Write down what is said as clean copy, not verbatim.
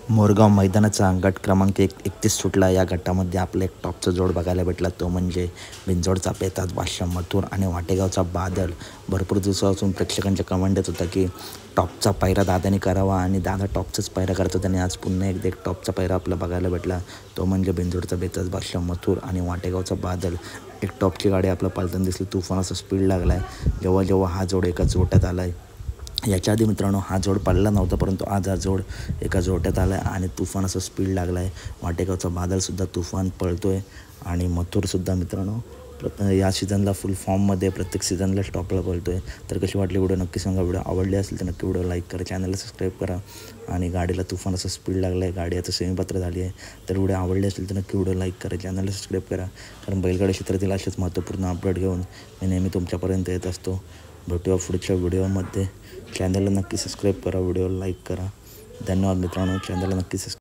मोरगाव मैदानाचा गट क्रमांक 31 सुटला। या गटामध्ये आपला एक टॉपचा जोड बघायला भेटला, तो म्हणजे बिंजोडचा पेताज बादशाह मथुर आणि वाटेगावचा बादल। भरपूर दिवसापासून प्रेक्षकांच्या कमेंट येत होता की टॉपचा पायरा दादाने करावा आणि दादा टॉपचाच पायरा करतो। त्याने आज पुन्हा एकदा एक टॉपचा पायरा आपला बघायला भेटला, तो म्हणजे बिंजोडचा पेताज बादशाह मथुर आणि वाटेगावचा बादल। एक टॉपची गाडी आपला पालताना दिसली, तुफान असा स्पीड लागला आहे जेव्हा जेव्हा हा जोड एका जोट्यात आला आहे। याच्या आधी मित्रांनो हा जोड पडला नव्हता, परंतु आज हा जोड एका जोट्यात आला आहे आणि तुफान असं स्पीड लागला आहे। वाटेगावचा बादलसुद्धा तुफान पळतो आहे आणि मथुरसुद्धा मित्रांनो या सीझनला फुल फॉर्ममध्ये प्रत्येक सीझनला टॉपला पळतो आहे। तर कशी वाटली व्हिडिओ नक्की सांगा। व्हिडिओ आवडली असेल तर नक्की व्हिडिओ लाईक करा, चॅनलला सबस्क्राईब करा आणि गाडीला तुफान असं स्पीड लागला आहे। गाडी आता सेमीपात्र झाली आहे। तर व्हिडिओ आवडली असेल तर नक्की व्हिडिओ लाईक करा, चॅनलला सबस्क्राईब करा, कारण बैलगाडी क्षेत्रातील असेच महत्त्वपूर्ण अपडेट घेऊन मी नेहमी तुमच्यापर्यंत येत असतो। भेटूया पुढच्या व्हिडिओमध्ये। चॅनलला नक्की सबस्क्राईब करा, व्हिडिओ लाईक करा। धन्यवाद मित्रांनो, चॅनलला नक्की सबस्क्राईब